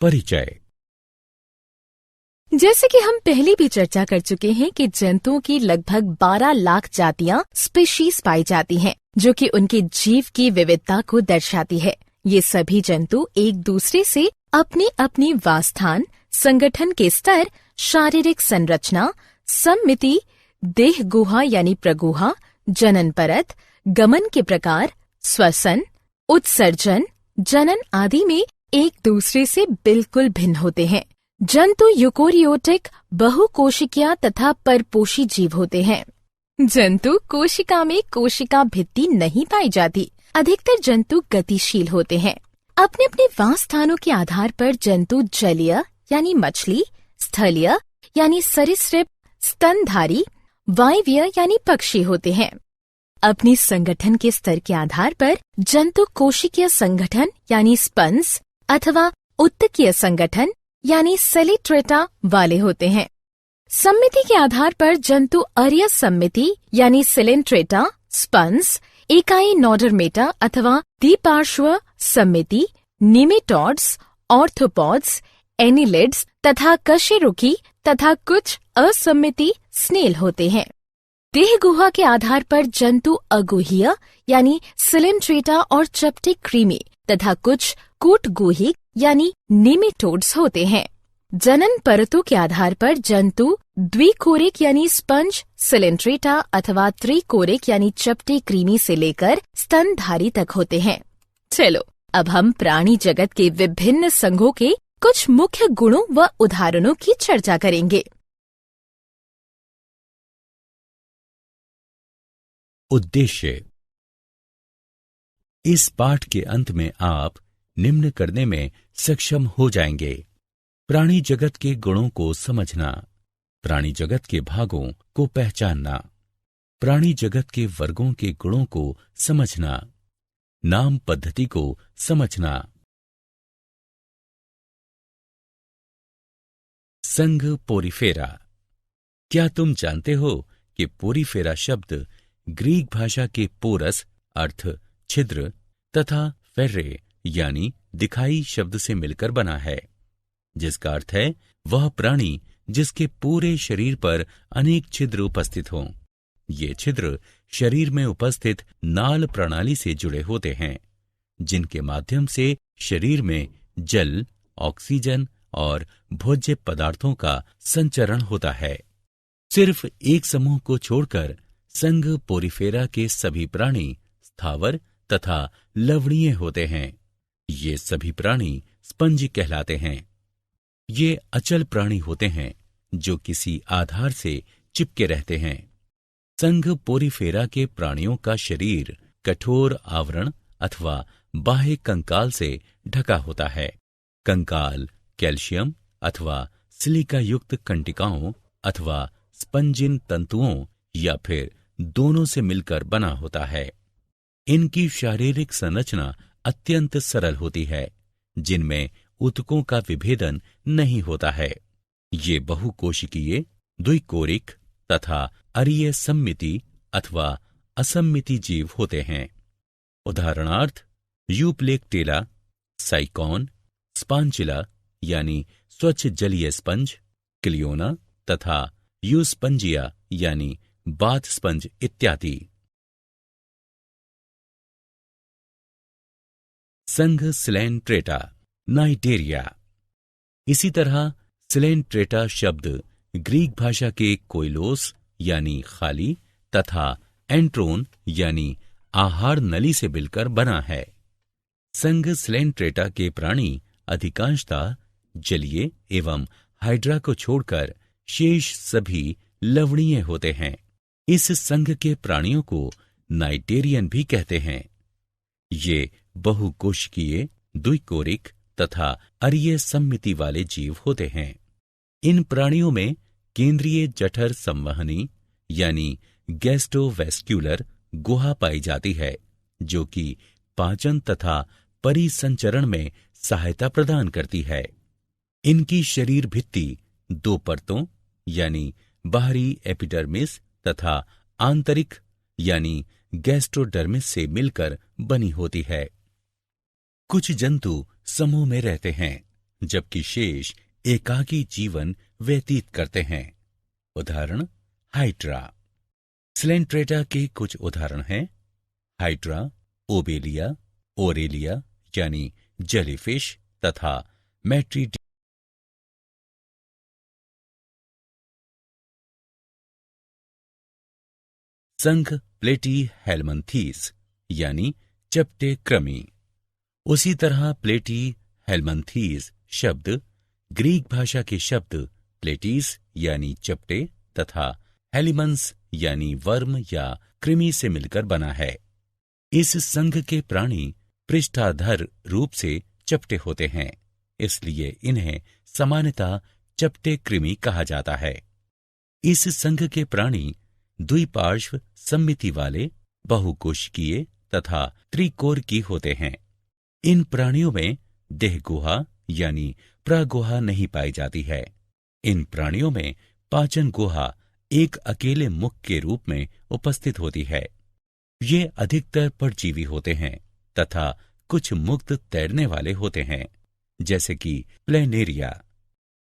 परिचय। जैसे कि हम पहले भी चर्चा कर चुके हैं कि जंतुओं की लगभग 12 लाख जातियां स्पीशीज पाई जाती हैं, जो कि उनके जीव की विविधता को दर्शाती है। ये सभी जंतु एक दूसरे से अपने अपने वासस्थान, संगठन के स्तर, शारीरिक संरचना, सम्मिति, देह गुहा यानी प्रगुहा, जनन परत, गमन के प्रकार, श्वसन, उत्सर्जन, जनन आदि में एक दूसरे से बिल्कुल भिन्न होते हैं। जंतु यूकोरियोटिक, बहुकोशिकीय तथा परपोषी जीव होते हैं। जंतु कोशिका में कोशिका भित्ति नहीं पाई जाती। अधिकतर जंतु गतिशील होते हैं। अपने अपने वास स्थानों के आधार पर जंतु जलीय यानी मछली, स्थलीय यानी सरीसृप, स्तनधारी, वायवीय यानी पक्षी होते हैं। अपनी संगठन के स्तर के आधार पर जंतु कोशिकीय संगठन यानी स्पंज अथवा उत्तकीय संगठन यानी सेलिट्रेटा वाले होते हैं। सम्मिति के आधार पर जंतु अरिय सम्मिति यानी सिलेंट्रेटा, स्पंज, इकाई नोडरमेटा अथवा द्विपार्श्व सम्मिति, निमेटोड्स, ऑर्थोपॉड्स, एनिलिड्स तथा कशेरुकी तथा कुछ असम्मिति स्नेल होते हैं। देह गुहा के आधार पर जंतु अगुहीय यानी सिलेंट्रेटा और चपटे क्रीमी तथा कुछ कूटगुहिक यानी निमेटोड्स होते हैं। जनन परतों के आधार पर जंतु द्विकोरिक यानी स्पंज, सिलेंट्रेटा अथवा त्रिकोरिक यानी चपटे क्रीमी से लेकर स्तनधारी तक होते हैं। चलो अब हम प्राणी जगत के विभिन्न संघों के कुछ मुख्य गुणों व उदाहरणों की चर्चा करेंगे। उद्देश्य। इस पाठ के अंत में आप निम्न करने में सक्षम हो जाएंगे: प्राणी जगत के गुणों को समझना, प्राणी जगत के भागों को पहचानना, प्राणी जगत के वर्गों के गुणों को समझना, नाम पद्धति को समझना। संघ पोरीफेरा। क्या तुम जानते हो कि पोरीफेरा शब्द ग्रीक भाषा के पोरस अर्थ छिद्र तथा फेर्रे यानी दिखाई शब्द से मिलकर बना है, जिसका अर्थ है वह प्राणी जिसके पूरे शरीर पर अनेक छिद्र उपस्थित हों। ये छिद्र शरीर में उपस्थित नाल प्रणाली से जुड़े होते हैं, जिनके माध्यम से शरीर में जल, ऑक्सीजन और भोज्य पदार्थों का संचरण होता है। सिर्फ एक समूह को छोड़कर संघ पोरीफेरा के सभी प्राणी स्थावर तथा लवणीय होते हैं। ये सभी प्राणी स्पंज कहलाते हैं। ये अचल प्राणी होते हैं जो किसी आधार से चिपके रहते हैं। संघ पोरीफेरा के प्राणियों का शरीर कठोर आवरण अथवा बाह्य कंकाल से ढका होता है। कंकाल कैल्शियम अथवा सिलिका युक्त कंटिकाओं अथवा स्पंजिन तंतुओं या फिर दोनों से मिलकर बना होता है। इनकी शारीरिक संरचना अत्यंत सरल होती है, जिनमें ऊतकों का विभेदन नहीं होता है। ये बहुकोशिकीय, द्विकोरिक तथा अरीय सम्मिति अथवा असम्मिति जीव होते हैं। उदाहरणार्थ यूप्लेक्टेला, साइकॉन, स्पांचिला यानी स्वच्छ जलीय स्पंज, क्लियोना तथा यूस्पंजिया यानी बाथ स्पंज इत्यादि। संघ सिलेंट्रेटा, नाइटेरिया। इसी तरह सिलेंट्रेटा शब्द ग्रीक भाषा के कोइलोस यानी खाली तथा एंट्रोन यानी आहार नली से मिलकर बना है। संघ सिलेंट्रेटा के प्राणी अधिकांशतः जलीय एवं हाइड्रा को छोड़कर शेष सभी लवणीय होते हैं। इस संघ के प्राणियों को नाइटेरियन भी कहते हैं। ये बहुकोशिकीय, द्विकोरिक तथा अरीय सम्मिति वाले जीव होते हैं। इन प्राणियों में केंद्रीय जठर संवहनी यानी गैस्ट्रोवेस्क्युलर गुहा पाई जाती है, जो कि पाचन तथा परिसंचरण में सहायता प्रदान करती है। इनकी शरीर भित्ति दो परतों यानी बाहरी एपिडर्मिस तथा आंतरिक यानी गैस्ट्रोडर्मिस से मिलकर बनी होती है। कुछ जंतु समूह में रहते हैं, जबकि शेष एकाकी जीवन व्यतीत करते हैं। उदाहरण हाइड्रा। स्लेंट्रेटा के कुछ उदाहरण हैं हाइड्रा, ओबेलिया, ओरेलिया यानी जेलीफिश तथा मैट्रीडी। संघ प्लेटी हेलमंथीस यानी चपटे कृमि। उसी तरह प्लेटी हेलमंथीस शब्द ग्रीक भाषा के शब्द प्लेटीस यानी चपटे तथा हेलिमंस यानी वर्म या कृमि से मिलकर बना है। इस संघ के प्राणी पृष्ठाधर रूप से चपटे होते हैं, इसलिए इन्हें सामान्यतः चपटे कृमि कहा जाता है। इस संघ के प्राणी द्विपार्श्व सममिति वाले, बहुकोशिकीय तथा त्रिकोरकी होते हैं। इन प्राणियों में देहगुहा यानी प्रगुहा नहीं पाई जाती है। इन प्राणियों में पाचन गुहा एक अकेले मुख के रूप में उपस्थित होती है। ये अधिकतर परजीवी होते हैं तथा कुछ मुक्त तैरने वाले होते हैं, जैसे कि प्लेनेरिया।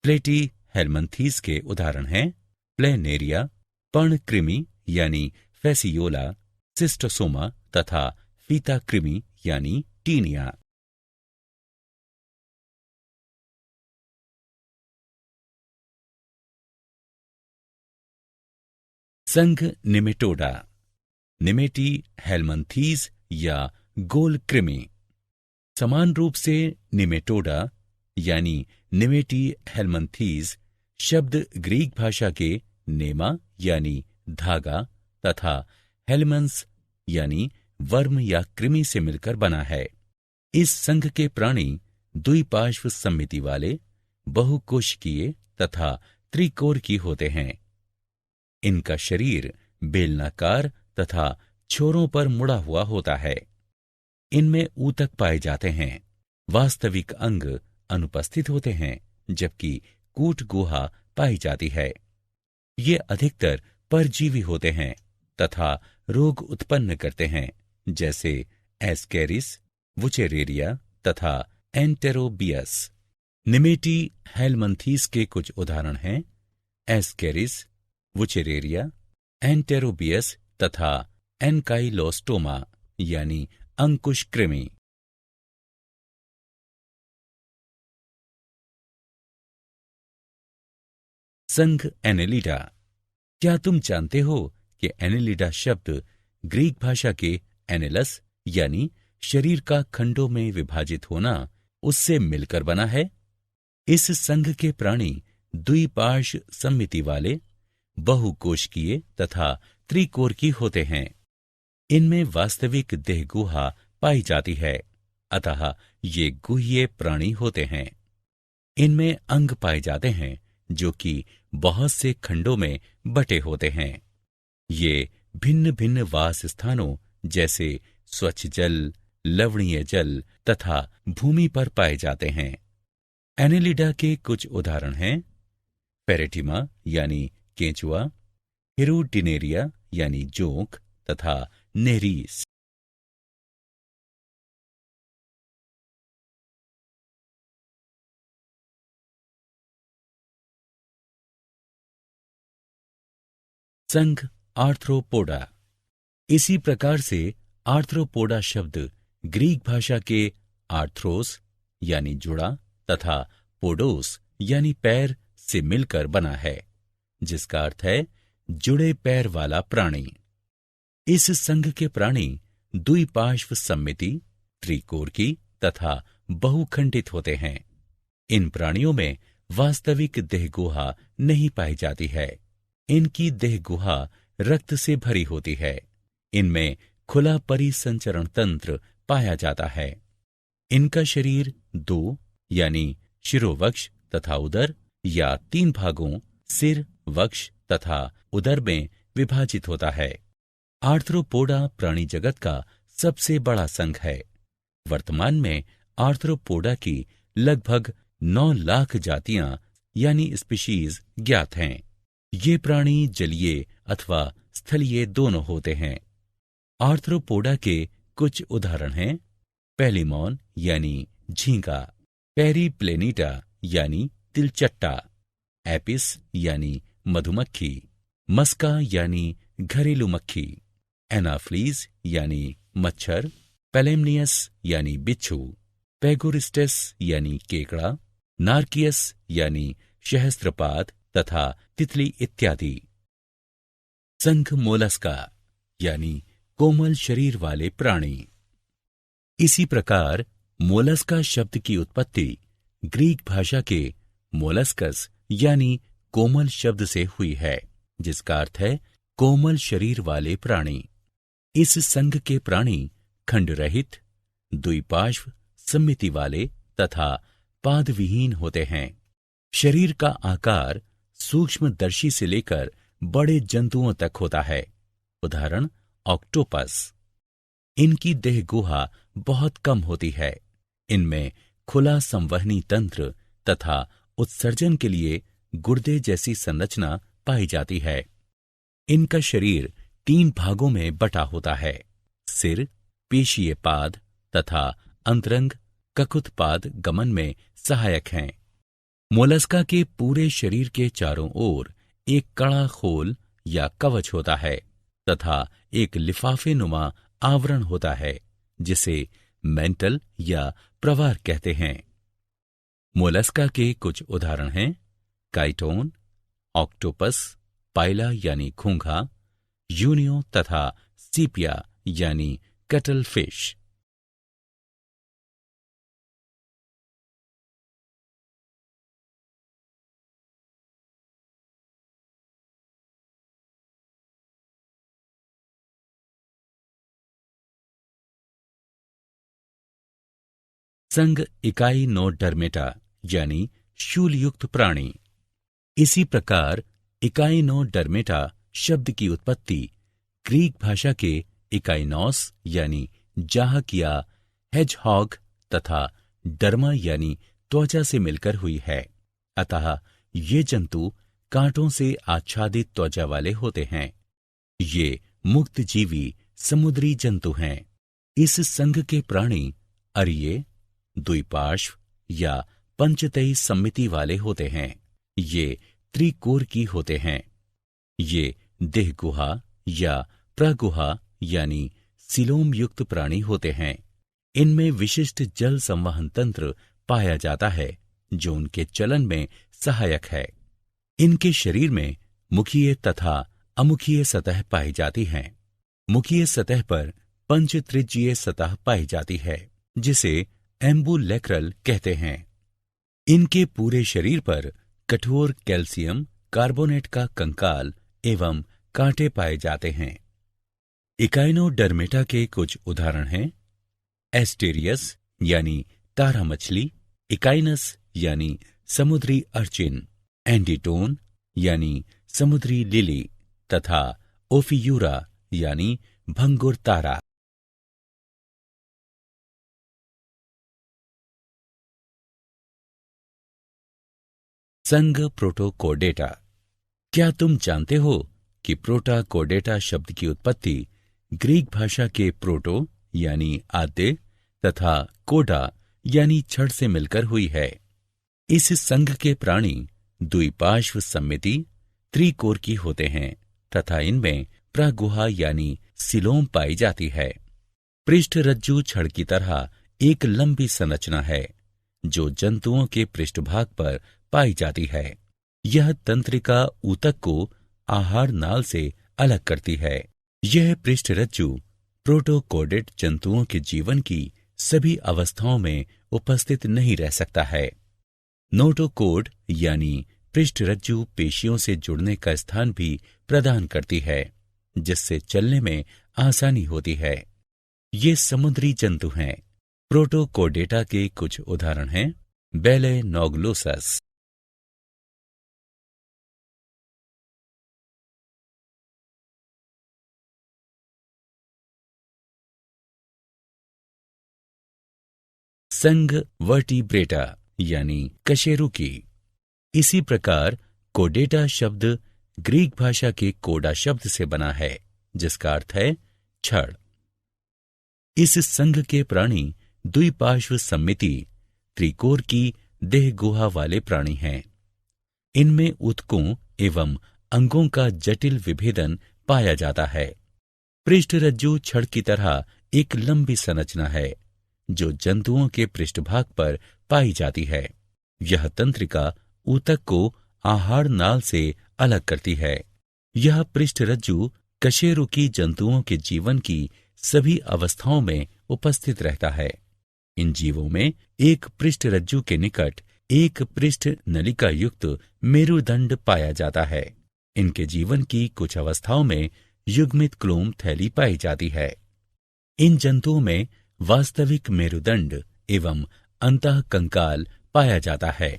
प्लेटी हेलमंथीस के उदाहरण हैं प्लेनेरिया, पर्णकृमि यानी फेसियोला, सिस्टोसोमा तथा फीता कृमि यानी टीनिया। संघ निमेटोडा, निमेटी हेलमंथीस या गोल कृमि। समान रूप से निमेटोडा यानी निमेटी हेलमंथीस शब्द ग्रीक भाषा के नेमा यानी धागा तथा हेलमंस यानी वर्म या कृमि से मिलकर बना है। इस संघ के प्राणी द्विपार्श्व सममिति वाले, बहुकोशिकीय तथा त्रिकोरकी होते हैं। इनका शरीर बेलनाकार तथा छोरों पर मुड़ा हुआ होता है। इनमें ऊतक पाए जाते हैं। वास्तविक अंग अनुपस्थित होते हैं, जबकि कूट गुहा पाई जाती है। ये अधिकतर परजीवी होते हैं तथा रोग उत्पन्न करते हैं, जैसे एस्केरिस, वुचेरेरिया तथा एंटेरोबियस। निमेटी हेलमंथीस के कुछ उदाहरण हैं एस्केरिस, वुचेरेरिया, एंटेरोबियस तथा एनकाइलोस्टोमा यानी अंकुश कृमि। संघ एनेलिडा। क्या तुम जानते हो कि एनेलिडा शब्द ग्रीक भाषा के एनेलस यानी शरीर का खंडों में विभाजित होना उससे मिलकर बना है? इस संघ के प्राणी द्विपार्श्व सममिति वाले, बहुकोशिकीय तथा त्रिकोरकी होते हैं। इनमें वास्तविक देहगुहा पाई जाती है, अतः ये गुह्य प्राणी होते हैं। इनमें अंग पाए जाते हैं जो कि बहुत से खंडों में बटे होते हैं। ये भिन्न भिन्न वास स्थानों जैसे स्वच्छ जल, लवणीय जल तथा भूमि पर पाए जाते हैं। एनेलिडा के कुछ उदाहरण हैं पेरेटिमा यानी केंचुआ, हिरुडिनेरिया यानी जोंक तथा नेरीस। संघ आर्थ्रोपोडा। इसी प्रकार से आर्थ्रोपोडा शब्द ग्रीक भाषा के आर्थ्रोस यानी जुड़ा तथा पोडोस यानी पैर से मिलकर बना है, जिसका अर्थ है जुड़े पैर वाला प्राणी। इस संघ के प्राणी द्विपार्श्व सममिति, त्रिकोरकी तथा बहुखंडित होते हैं। इन प्राणियों में वास्तविक देहगुहा नहीं पाई जाती है। इनकी देहगुहा रक्त से भरी होती है। इनमें खुला परिसंचरण तंत्र पाया जाता है। इनका शरीर दो यानी शिरोवक्ष तथा उदर या तीन भागों सिर, वक्ष तथा उदर में विभाजित होता है। आर्थ्रोपोडा प्राणी जगत का सबसे बड़ा संघ है। वर्तमान में आर्थ्रोपोडा की लगभग 9 लाख जातियां यानी स्पीशीज ज्ञात हैं। ये प्राणी जलीय अथवा स्थलीय दोनों होते हैं। आर्थ्रोपोडा के कुछ उदाहरण हैं पेलिमॉन यानी झींगा, पेरीप्लेनिटा यानी तिलचट्टा, एपिस यानी मधुमक्खी, मस्का यानी घरेलू मक्खी, एनाफ्लीज यानी मच्छर, पेलेमनियस यानी बिच्छू, पेगोरिस्टेस यानी केकड़ा, नार्कियस यानी सहस्त्रपाद तथा तितली इत्यादि। संघ मोलस्का यानी कोमल शरीर वाले प्राणी। इसी प्रकार मोलस्का शब्द की उत्पत्ति ग्रीक भाषा के मोलस्कस यानी कोमल शब्द से हुई है, जिसका अर्थ है कोमल शरीर वाले प्राणी। इस संघ के प्राणी खंड रहित, द्विपार्श्व सममिति वाले तथा पादविहीन होते हैं। शरीर का आकार सूक्ष्मदर्शी से लेकर बड़े जंतुओं तक होता है, उदाहरण ऑक्टोपस। इनकी देह गुहा बहुत कम होती है। इनमें खुला संवहनी तंत्र तथा उत्सर्जन के लिए गुर्दे जैसी संरचना पाई जाती है। इनका शरीर 3 भागों में बटा होता है, सिर, पेशीय पाद तथा अंतरंग ककुत्पाद गमन में सहायक हैं। मोलस्का के पूरे शरीर के चारों ओर एक कड़ा खोल या कवच होता है तथा एक लिफाफे नुमा आवरण होता है, जिसे मेंटल या प्रवार कहते हैं। मोलस्का के कुछ उदाहरण हैं काइटोन, ऑक्टोपस, पाइला यानी घोंघा, यूनियो तथा सीपिया यानी कटल फिश। संघ इकाइनोडर्मेटा यानी शूलयुक्त प्राणी। इसी प्रकार इकाइनोडर्मेटा शब्द की उत्पत्ति ग्रीक भाषा के इकाइनोस यानी जाहक या हेजहॉग तथा डर्मा यानी त्वचा से मिलकर हुई है। अतः ये जंतु कांटों से आच्छादित त्वचा वाले होते हैं। ये मुक्त जीवी समुद्री जंतु हैं। इस संघ के प्राणी अरिये, द्विपार्श्व या पंचतई सम्मिति वाले होते हैं। ये त्रिकोर की होते हैं। ये देह गुहा या प्रगुहा यानी सिलोम युक्त प्राणी होते हैं। इनमें विशिष्ट जल संवहन तंत्र पाया जाता है, जो उनके चलन में सहायक है। इनके शरीर में मुखीय तथा अमुखीय सतह पाई जाती हैं। मुखीय सतह पर पंचत्रिज्यीय सतह पाई जाती है, जिसे एम्बुलेक्रल कहते हैं। इनके पूरे शरीर पर कठोर कैल्शियम कार्बोनेट का कंकाल एवं कांटे पाए जाते हैं। इकाइनोडर्मेटा के कुछ उदाहरण हैं एस्टेरियस यानी तारा मछली, इकाइनस यानी समुद्री अर्चिन, एंडीटोन यानी समुद्री लिली तथा ओफियूरा यानी भंगुर तारा। संघ प्रोटोकोडेटा। क्या तुम जानते हो कि प्रोटाकोडेटा शब्द की उत्पत्ति ग्रीक भाषा के प्रोटो यानी आद्य तथा कोडा यानी छड़ से मिलकर हुई है। इस संघ के प्राणी द्विपार्श्व सम्मिति त्रिकोर की होते हैं तथा इनमें प्रगुहा यानी सिलोम पाई जाती है। पृष्ठरज्जु छड़ की तरह एक लंबी संरचना है, जो जंतुओं के पृष्ठभाग पर पाई जाती है। यह तंत्रिका ऊतक को आहार नाल से अलग करती है। यह पृष्ठरज्जु प्रोटोकोडेट जंतुओं के जीवन की सभी अवस्थाओं में उपस्थित नहीं रह सकता है। नोटोकोड यानी पृष्ठरज्जु पेशियों से जुड़ने का स्थान भी प्रदान करती है, जिससे चलने में आसानी होती है। ये समुद्री जंतु हैं। प्रोटोकोडेटा के कुछ उदाहरण हैं बेलेनोग्लोसस, संघ वर्टिब्रेटा यानी कशेरुकी। इसी प्रकार कोडेटा शब्द ग्रीक भाषा के कोडा शब्द से बना है, जिसका अर्थ है छड़। इस संघ के प्राणी द्विपार्श्व सम्मिति त्रिकोर की देह गुहा वाले प्राणी हैं। इनमें ऊतकों एवं अंगों का जटिल विभेदन पाया जाता है। पृष्ठरज्जु छड़ की तरह एक लंबी संरचना है जो जंतुओं के पृष्ठभाग पर पाई जाती है। यह तंत्रिका ऊतक को आहार नाल से अलग करती है। यह पृष्ठरज्जु कशेरुकी जंतुओं के जीवन की सभी अवस्थाओं में उपस्थित रहता है। इन जीवों में एक पृष्ठरज्जु के निकट एक पृष्ठ नलिका युक्त मेरुदंड पाया जाता है। इनके जीवन की कुछ अवस्थाओं में युग्मित क्लोम थैली पाई जाती है। इन जंतुओं में वास्तविक मेरुदंड एवं अंतः कंकाल पाया जाता है।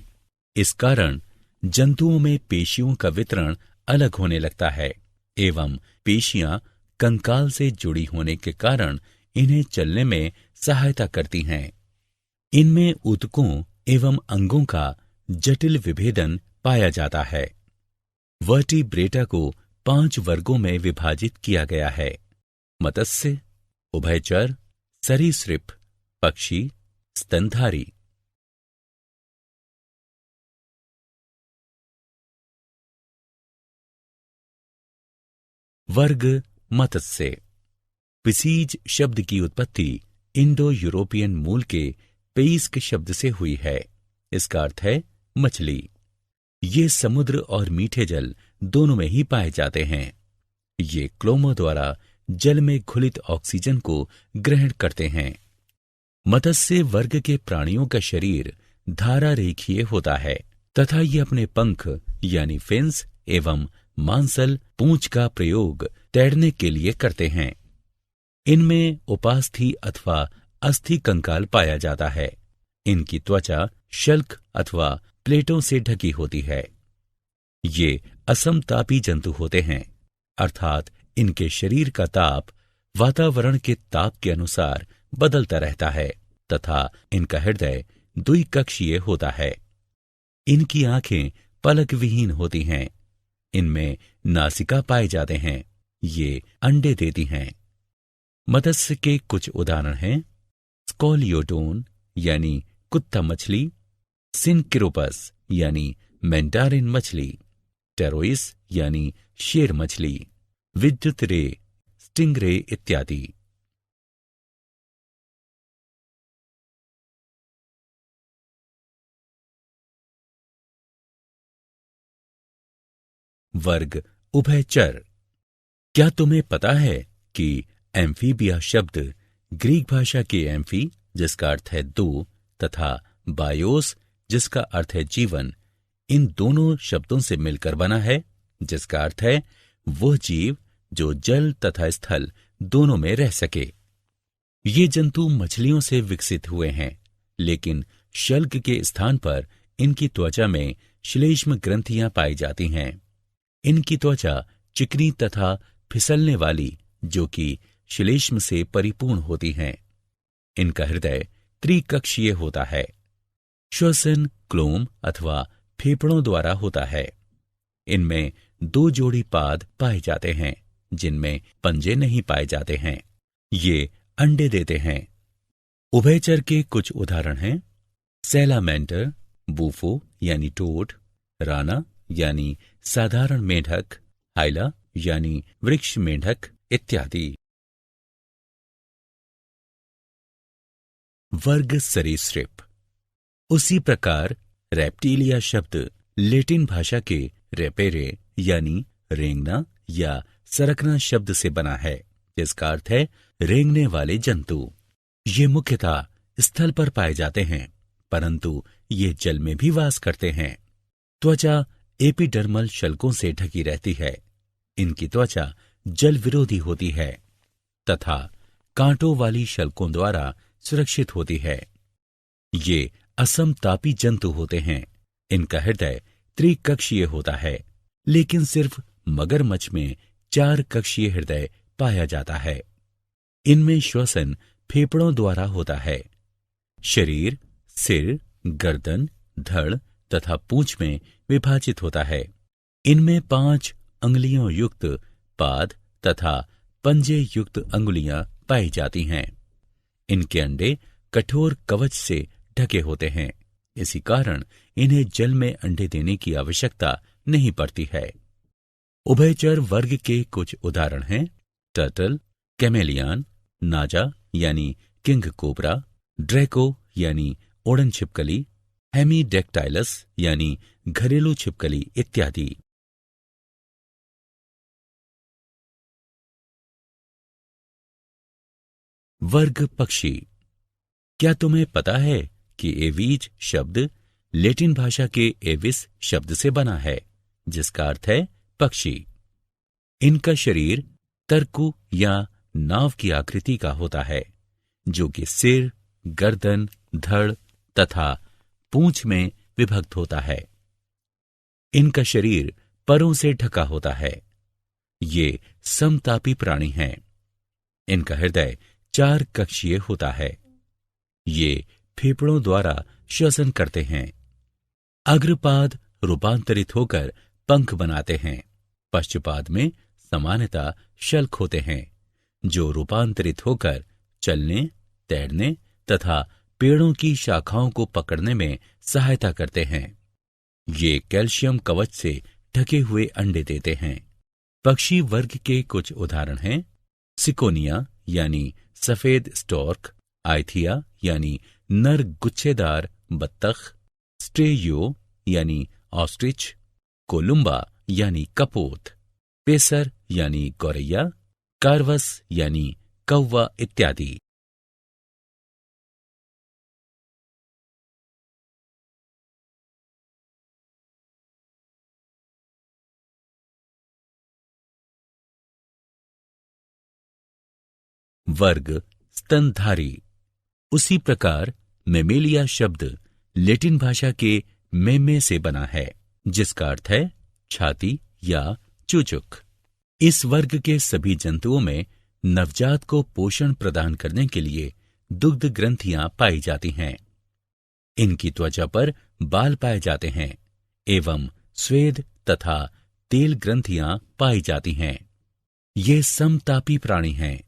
इस कारण जंतुओं में पेशियों का वितरण अलग होने लगता है एवं पेशियां कंकाल से जुड़ी होने के कारण इन्हें चलने में सहायता करती हैं। इनमें ऊतकों एवं अंगों का जटिल विभेदन पाया जाता है। वर्टिब्रेटा को 5 वर्गों में विभाजित किया गया है: मत्स्य, उभयचर, सरीसृप, पक्षी, स्तनधारी। वर्ग मत्स्य। पिसीज शब्द की उत्पत्ति इंडो यूरोपियन मूल के पेइस्क शब्द से हुई है। इसका अर्थ है मछली। ये समुद्र और मीठे जल दोनों में ही पाए जाते हैं। ये क्लोमों द्वारा जल में घुलित ऑक्सीजन को ग्रहण करते हैं। मत्स्य वर्ग के प्राणियों का शरीर धारा रेखीय होता है तथा ये अपने पंख यानी फिन्स एवं मांसल पूंछ का प्रयोग तैरने के लिए करते हैं। इनमें उपास्थि अथवा अस्थि कंकाल पाया जाता है। इनकी त्वचा शल्क अथवा प्लेटों से ढकी होती है। ये असमतापी जंतु होते हैं, अर्थात इनके शरीर का ताप वातावरण के ताप के अनुसार बदलता रहता है तथा इनका हृदय द्विकक्षीय होता है। इनकी आंखें पलक विहीन होती हैं। इनमें नासिका पाए जाते हैं। ये अंडे देती हैं। मत्स्य के कुछ उदाहरण हैं: स्कोलियोडोन यानी कुत्ता मछली, सिनकिरोपस यानी मैंडारिन मछली, टेरोइस यानी शेर मछली, विद्युत रे, स्टिंगरे इत्यादि। वर्ग उभयचर। क्या तुम्हें पता है कि एम्फीबिया शब्द ग्रीक भाषा के एम्फी जिसका अर्थ है दो तथा बायोस जिसका अर्थ है जीवन, इन दोनों शब्दों से मिलकर बना है, जिसका अर्थ है वह जीव जो जल तथा स्थल दोनों में रह सके। ये जंतु मछलियों से विकसित हुए हैं, लेकिन शल्क के स्थान पर इनकी त्वचा में श्लेष्म ग्रंथियां पाई जाती हैं। इनकी त्वचा चिकनी तथा फिसलने वाली जो कि श्लेष्म से परिपूर्ण होती हैं। इनका हृदय त्रिकक्षीय होता है। श्वसन क्लोम अथवा फेफड़ों द्वारा होता है। इनमें 2 जोड़ी पाद पाए जाते हैं जिनमें पंजे नहीं पाए जाते हैं। ये अंडे देते हैं। उभयचर के कुछ उदाहरण हैं: सैलामेंटर, बूफो यानी टोड, राना यानी साधारण मेढक, हाइला यानी वृक्ष मेढक इत्यादि। वर्ग सरीसृप। उसी प्रकार रेप्टिलिया शब्द लैटिन भाषा के रेपेरे यानी रेंगना या सरकना शब्द से बना है, जिसका अर्थ है रेंगने वाले जंतु। ये मुख्यतः स्थल पर पाए जाते हैं, परंतु ये जल में भी वास करते हैं। त्वचा एपिडर्मल शल्कों से ढकी रहती है। इनकी त्वचा जल विरोधी होती है तथा कांटों वाली शल्कों द्वारा सुरक्षित होती है। ये असमतापी जंतु होते हैं। इनका हृदय त्रिकक्षीय होता है, लेकिन सिर्फ मगरमच्छ में 4 कक्षीय हृदय पाया जाता है। इनमें श्वसन फेफड़ों द्वारा होता है। शरीर सिर, गर्दन, धड़ तथा पूंछ में विभाजित होता है। इनमें 5 अंगुलियों युक्त पाद तथा पंजे युक्त अंगुलियां पाई जाती हैं। इनके अंडे कठोर कवच से ढके होते हैं। इसी कारण इन्हें जल में अंडे देने की आवश्यकता नहीं पड़ती है। उभयचर वर्ग के कुछ उदाहरण हैं टर्टल, कैमेलियन, नाजा यानी किंग कोबरा, ड्रैको यानी ओडन छिपकली, हेमीडेक्टाइलस यानी घरेलू छिपकली इत्यादि। वर्ग पक्षी। क्या तुम्हें पता है कि एवीज शब्द लैटिन भाषा के एविस शब्द से बना है, जिसका अर्थ है पक्षी। इनका शरीर तरकु या नाव की आकृति का होता है, जो कि सिर, गर्दन, धड़ तथा पूंछ में विभक्त होता है। इनका शरीर परों से ढका होता है। ये समतापी प्राणी हैं। इनका हृदय 4 कक्षीय होता है। ये फेफड़ों द्वारा श्वसन करते हैं। अग्रपाद रूपांतरित होकर पंख बनाते हैं। पश्चपाद में सामान्यतः शल्क होते हैं, जो रूपांतरित होकर चलने, तैरने तथा पेड़ों की शाखाओं को पकड़ने में सहायता करते हैं। ये कैल्शियम कवच से ढके हुए अंडे देते हैं। पक्षी वर्ग के कुछ उदाहरण हैं सिकोनिया यानी सफेद स्टॉर्क, आइथिया यानी नर गुच्छेदार बत्तख, स्ट्रेयो यानी ऑस्ट्रिच, कोलुम्बा यानी कपोत, पेसर यानी गौरैया, कार्वस यानी कौवा इत्यादि। वर्ग स्तनधारी। उसी प्रकार मेमेलिया शब्द लैटिन भाषा के मेमे से बना है, जिसका अर्थ है छाती या चूचुक। इस वर्ग के सभी जंतुओं में नवजात को पोषण प्रदान करने के लिए दुग्ध ग्रंथियां पाई जाती हैं। इनकी त्वचा पर बाल पाए जाते हैं एवं स्वेद तथा तेल ग्रंथियां पाई जाती हैं। ये समतापी प्राणी हैं।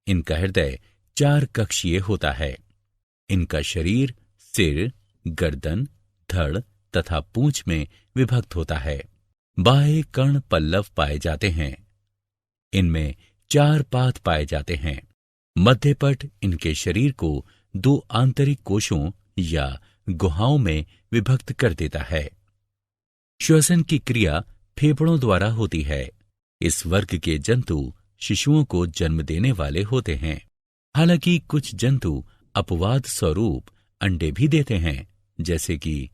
इनका हृदय 4 कक्षीय होता है। इनका शरीर सिर, गर्दन, धड़ तथा पूंछ में विभक्त होता है। बाह्य कर्ण पल्लव पाए जाते हैं। इनमें 4 पाद पाए जाते हैं। मध्यपट इनके शरीर को 2 आंतरिक कोशों या गुहाओं में विभक्त कर देता है। श्वसन की क्रिया फेफड़ों द्वारा होती है। इस वर्ग के जंतु शिशुओं को जन्म देने वाले होते हैं। हालांकि कुछ जंतु अपवाद स्वरूप अंडे भी देते हैं, जैसे कि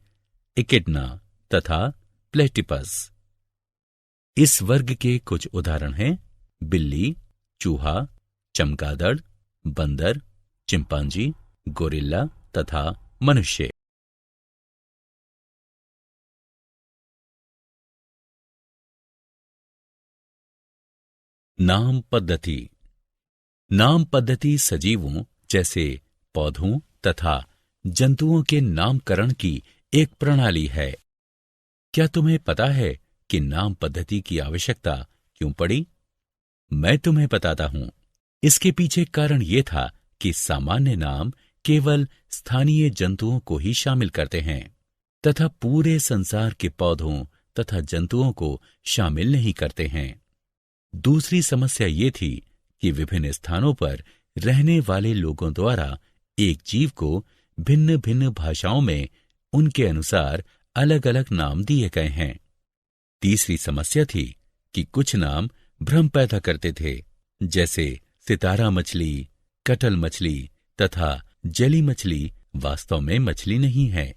इकिडना तथा प्लेटिपस। इस वर्ग के कुछ उदाहरण हैं बिल्ली, चूहा, चमगादड़, बंदर, चिंपांजी, गोरिल्ला तथा मनुष्य। नाम पद्धति। नाम पद्धति सजीवों जैसे पौधों तथा जंतुओं के नामकरण की एक प्रणाली है। क्या तुम्हें पता है कि नाम पद्धति की आवश्यकता क्यों पड़ी? मैं तुम्हें बताता हूं। इसके पीछे कारण यह था कि सामान्य नाम केवल स्थानीय जंतुओं को ही शामिल करते हैं तथा पूरे संसार के पौधों तथा जंतुओं को शामिल नहीं करते हैं। दूसरी समस्या ये थी कि विभिन्न स्थानों पर रहने वाले लोगों द्वारा एक जीव को भिन्न भिन्न भाषाओं में उनके अनुसार अलग अलग नाम दिए गए हैं। तीसरी समस्या थी कि कुछ नाम भ्रम पैदा करते थे, जैसे सितारा मछली, कटल मछली तथा जली मछली वास्तव में मछली नहीं है।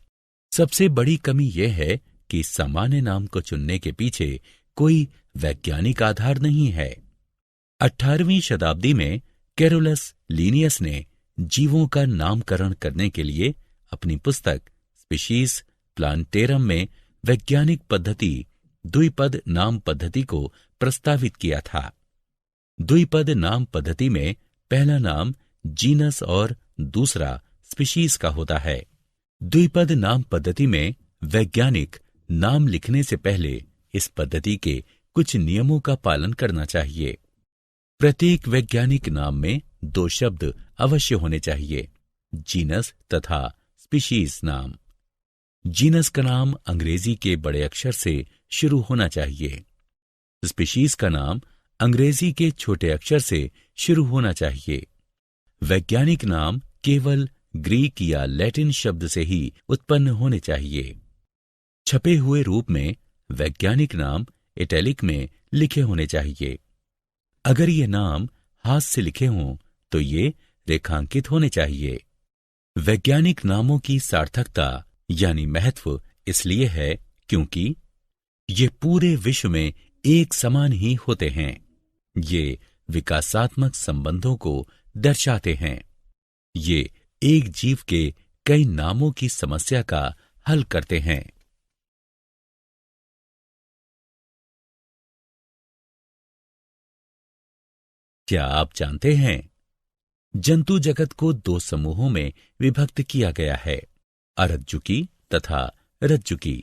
सबसे बड़ी कमी यह है कि सामान्य नाम को चुनने के पीछे कोई वैज्ञानिक आधार नहीं है। 18वीं शताब्दी में कैरोलस लीनियस ने जीवों का नामकरण करने के लिए अपनी पुस्तक स्पीशीज प्लांटेरम में वैज्ञानिक पद्धति द्विपद नाम पद्धति को प्रस्तावित किया था। द्विपद नाम पद्धति में पहला नाम जीनस और दूसरा स्पीशीज का होता है। द्विपद नाम पद्धति में वैज्ञानिक नाम लिखने से पहले इस पद्धति के कुछ नियमों का पालन करना चाहिए। प्रत्येक वैज्ञानिक नाम में 2 शब्द अवश्य होने चाहिए, जीनस तथा स्पीशीज नाम। जीनस का नाम अंग्रेजी के बड़े अक्षर से शुरू होना चाहिए। स्पीशीज का नाम अंग्रेजी के छोटे अक्षर से शुरू होना चाहिए। वैज्ञानिक नाम केवल ग्रीक या लैटिन शब्द से ही उत्पन्न होने चाहिए। छपे हुए रूप में वैज्ञानिक नाम इटैलिक में लिखे होने चाहिए। अगर ये नाम हाथ से लिखे हों तो ये रेखांकित होने चाहिए। वैज्ञानिक नामों की सार्थकता यानी महत्व इसलिए है क्योंकि ये पूरे विश्व में एक समान ही होते हैं। ये विकासात्मक संबंधों को दर्शाते हैं। ये एक जीव के कई नामों की समस्या का हल करते हैं। क्या आप जानते हैं जंतु जगत को दो समूहों में विभक्त किया गया है, अरज्जुकी तथा रज्जुकी।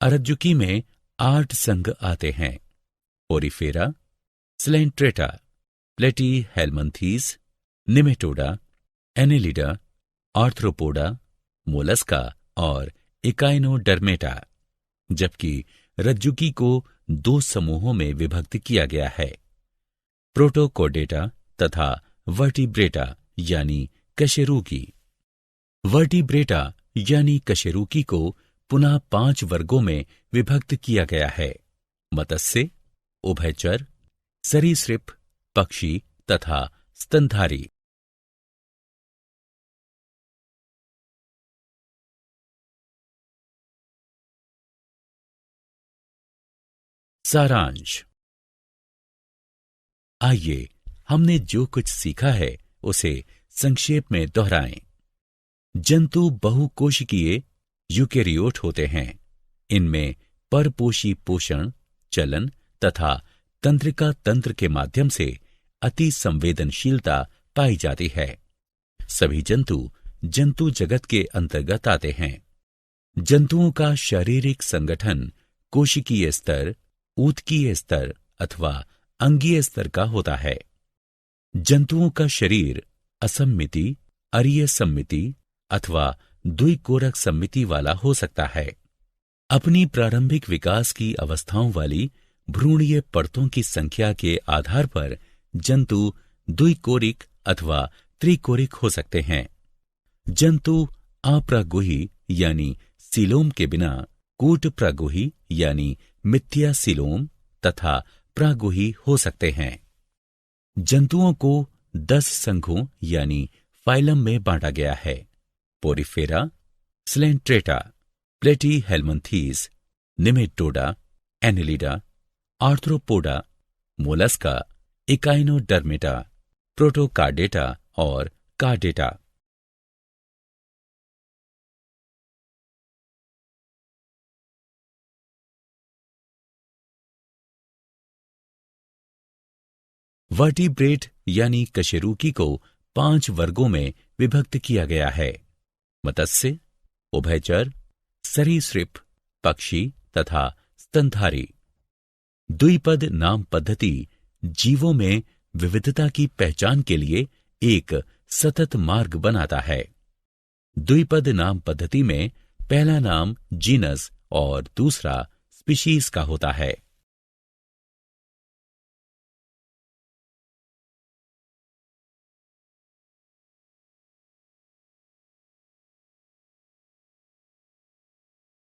अरज्जुकी में 8 संघ आते हैं, Porifera, Coelenterata, Platyhelminthes, Nematoda, Annelida, Arthropoda, Mollusca और इकाइनोडर्मेटा। जबकि रज्जुकी को 2 समूहों में विभक्त किया गया है, प्रोटोकोडेटा तथा वर्टिब्रेटा यानी कशेरुकी। वर्टिब्रेटा यानी कशेरुकी को पुनः 5 वर्गों में विभक्त किया गया है, मत्स्य, उभयचर, सरीसृप, पक्षी तथा स्तनधारी। सारांश। आइए हमने जो कुछ सीखा है उसे संक्षेप में दोहराएं। जंतु बहुकोशिकीय यूकेरियोट होते हैं। इनमें परपोषी पोषण, चलन तथा तंत्रिका तंत्र के माध्यम से अति संवेदनशीलता पाई जाती है। सभी जंतु जंतु जगत के अंतर्गत आते हैं। जंतुओं का शारीरिक संगठन कोशिकीय स्तर, ऊतकीय स्तर अथवा अंगीय स्तर का होता है। जंतुओं का शरीर असममिति, अरीय सममिति अथवा द्विकोरक सममिति वाला हो सकता है। अपनी प्रारंभिक विकास की अवस्थाओं वाली भ्रूणीय परतों की संख्या के आधार पर जंतु द्विकोरिक अथवा त्रिकोरिक हो सकते हैं। जंतु अप्रागुही यानी सीलोम के बिना कूटप्रागुही यानी मिथ्या सीलोम तथा प्रागुही हो सकते हैं। जंतुओं को 10 संघों यानी फाइलम में बांटा गया है, Porifera, Coelenterata, Platyhelminthes, Nematoda, Annelida, Arthropoda, Mollusca, Echinodermata, Protochordata और कार्डेटा। वर्टिब्रेट यानी कशेरुकी को 5 वर्गों में विभक्त किया गया है, मत्स्य, उभयचर, सरीसृप, पक्षी तथा स्तनधारी। द्विपद नाम पद्धति जीवों में विविधता की पहचान के लिए एक सतत मार्ग बनाता है। द्विपद नाम पद्धति में पहला नाम जीनस और दूसरा स्पीशीज का होता है।